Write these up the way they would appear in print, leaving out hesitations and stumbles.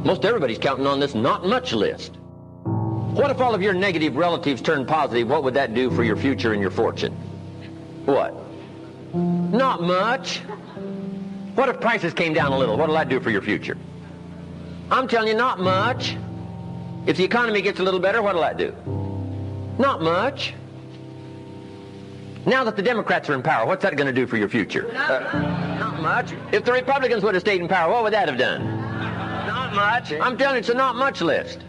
Most everybody's counting on this not much list. What if all of your negative relatives turned positive? What would that do for your future and your fortune? What? Not much. What if prices came down a little? What will that do for your future? I'm telling you, not much. If the economy gets a little better, what will that do? Not much. Now that the Democrats are in power, what's that going to do for your future? Not much. If the Republicans would have stayed in power, what would that have done? Not much. I'm telling you, it's a not much list.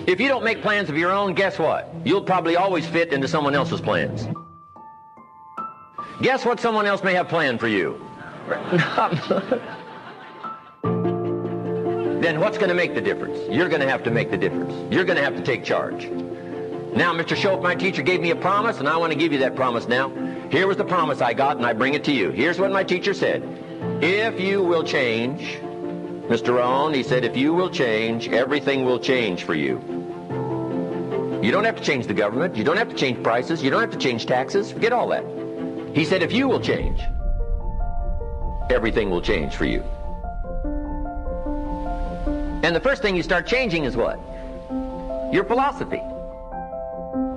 If you don't make plans of your own, guess what? You'll probably always fit into someone else's plans. Guess what someone else may have planned for you? Then what's going to make the difference? You're going to have to make the difference. You're going to have to take charge. Now, Mr. Shope, my teacher, gave me a promise, and I want to give you that promise now. Here was the promise I got, and I bring it to you. Here's what my teacher said. If you will change, Mr. Rohn, he said, if you will change, everything will change for you. You don't have to change the government. You don't have to change prices. You don't have to change taxes. Forget all that. He said, if you will change, everything will change for you. And the first thing you start changing is what? Your philosophy.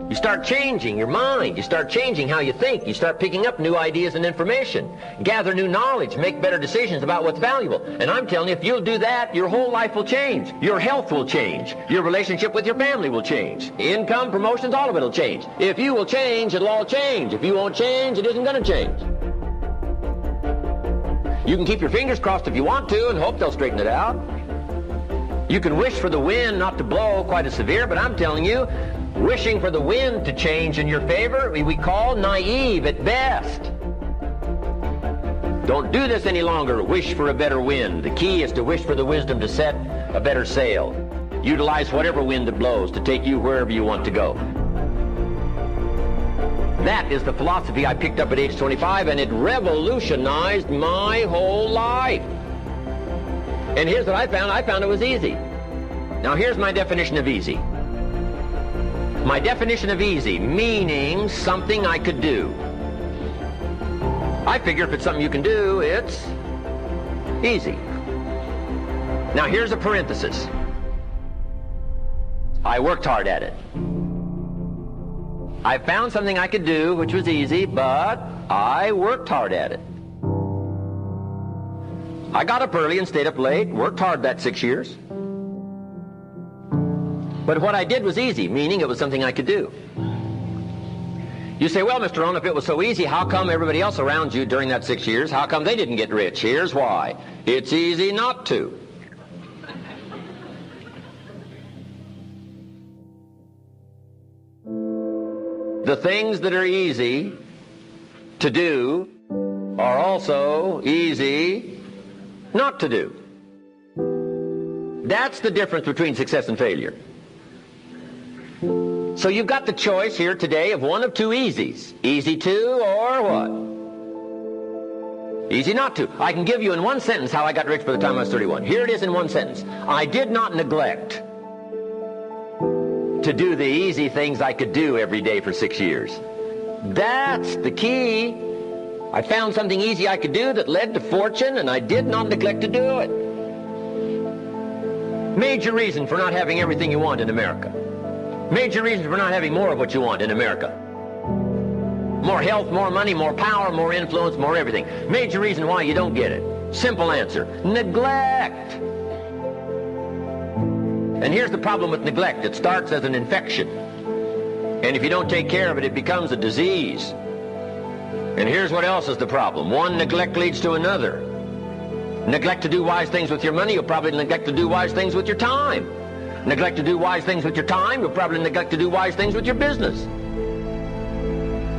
You start changing your mind. You start changing how you think. You start picking up new ideas and information. Gather new knowledge. Make better decisions about what's valuable. And I'm telling you, if you'll do that, your whole life will change. Your health will change. Your relationship with your family will change. Income, promotions, all of it will change. If you will change, it'll all change. If you won't change, it isn't going to change. You can keep your fingers crossed if you want to and hope they'll straighten it out. You can wish for the wind not to blow quite as severe, but I'm telling you, wishing for the wind to change in your favor, we call naive at best. Don't do this any longer. Wish for a better wind. The key is to wish for the wisdom to set a better sail. Utilize whatever wind that blows to take you wherever you want to go. That is the philosophy I picked up at age 25, and it revolutionized my whole life. And here's what I found. I found it was easy. Now here's my definition of easy. My definition of easy, meaning something I could do. I figure if it's something you can do, it's easy. Now here's a parenthesis. I worked hard at it. I found something I could do which was easy, but I worked hard at it. I got up early and stayed up late, worked hard that 6 years. But what I did was easy, meaning it was something I could do. You say, well, Mr. Rohn, if it was so easy, how come everybody else around you during that 6 years, how come they didn't get rich? Here's why. It's easy not to. The things that are easy to do are also easy not to do. That's the difference between success and failure. So you've got the choice here today of one of two easies. Easy to or what? Easy not to. I can give you in one sentence how I got rich by the time I was 31. Here it is in one sentence. I did not neglect to do the easy things I could do every day for 6 years. That's the key. I found something easy I could do that led to fortune, and I did not neglect to do it. Major reason for not having everything you want in America. Major reason for not having more of what you want in America. More health, more money, more power, more influence, more everything. Major reason why you don't get it. Simple answer. Neglect. And here's the problem with neglect. It starts as an infection. And if you don't take care of it, it becomes a disease. And here's what else is the problem. One neglect leads to another. Neglect to do wise things with your money, you'll probably neglect to do wise things with your time. Neglect to do wise things with your time, you'll probably neglect to do wise things with your business.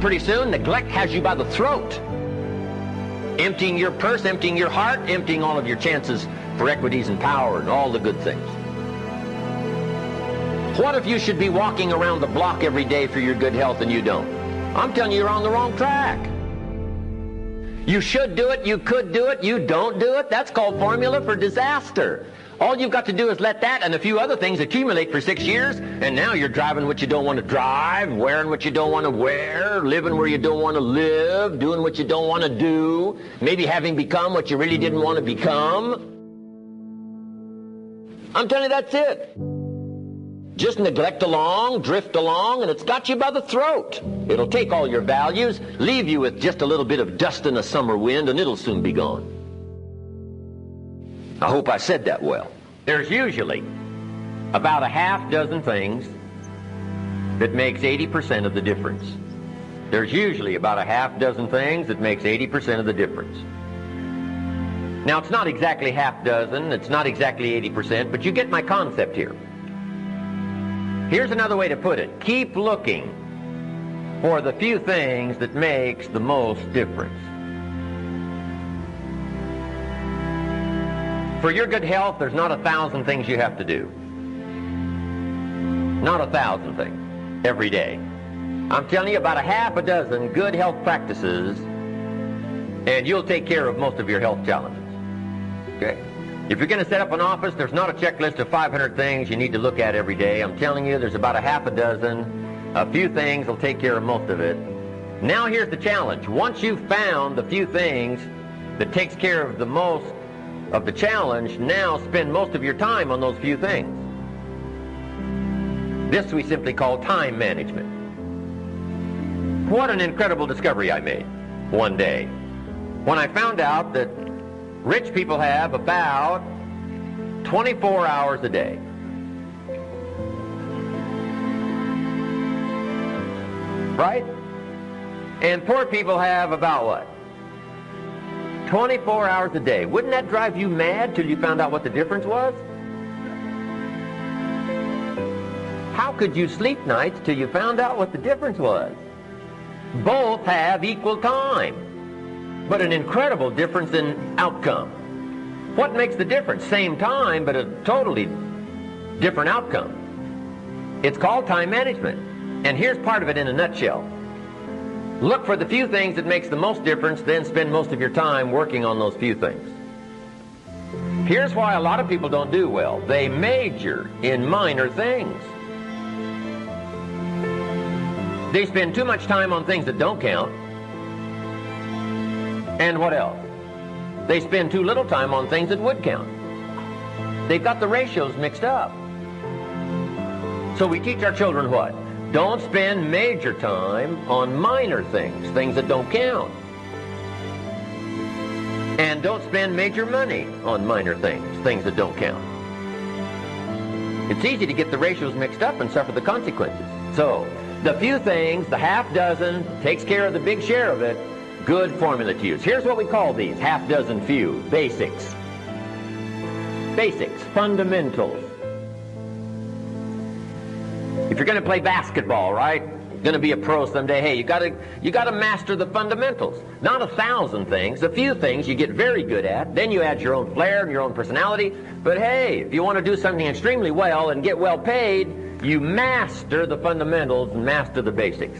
Pretty soon, neglect has you by the throat. Emptying your purse, emptying your heart, emptying all of your chances for equities and power and all the good things. What if you should be walking around the block every day for your good health and you don't? I'm telling you, you're on the wrong track. You should do it, you could do it, you don't do it. That's called formula for disaster. All you've got to do is let that and a few other things accumulate for 6 years, and now you're driving what you don't want to drive, wearing what you don't want to wear, living where you don't want to live, doing what you don't want to do, maybe having become what you really didn't want to become. I'm telling you, that's it. Just neglect along, drift along, and it's got you by the throat. It'll take all your values, leave you with just a little bit of dust in a summer wind, and it'll soon be gone. I hope I said that well. There's usually about a half dozen things that makes 80% of the difference. There's usually about a half dozen things that makes 80% of the difference. Now, it's not exactly half dozen, it's not exactly 80%, but you get my concept here. Here's another way to put it. Keep looking for the few things that makes the most difference. For your good health, there's not 1,000 things you have to do. Not 1,000 things every day. I'm telling you, about a half a dozen good health practices, and you'll take care of most of your health challenges. Okay? If you're going to set up an office, there's not a checklist of 500 things you need to look at every day. I'm telling you, there's about a half a dozen. A few things will take care of most of it. Now here's the challenge. Once you've found the few things that takes care of the most of the challenge, now spend most of your time on those few things. This we simply call time management. What an incredible discovery I made one day when I found out that rich people have about 24 hours a day. Right? And poor people have about what? 24 hours a day. Wouldn't that drive you mad till you found out what the difference was? How could you sleep nights till you found out what the difference was? Both have equal time, but an incredible difference in outcome. What makes the difference? Same time, but a totally different outcome. It's called time management. And here's part of it in a nutshell. Look for the few things that makes the most difference, then spend most of your time working on those few things. Here's why a lot of people don't do well. They major in minor things. They spend too much time on things that don't count. And what else? They spend too little time on things that would count. They've got the ratios mixed up. So we teach our children what? Don't spend major time on minor things, things that don't count. And don't spend major money on minor things, things that don't count. It's easy to get the ratios mixed up and suffer the consequences. So, the few things, the half dozen, takes care of the big share of it. Good formula to use. Here's what we call these, half dozen few. Basics. Basics, fundamentals. If you're going to play basketball, right? Going to be a pro someday, hey, you got to master the fundamentals. Not 1,000 things, a few things you get very good at. Then you add your own flair and your own personality. But hey, if you want to do something extremely well and get well paid, you master the fundamentals and master the basics.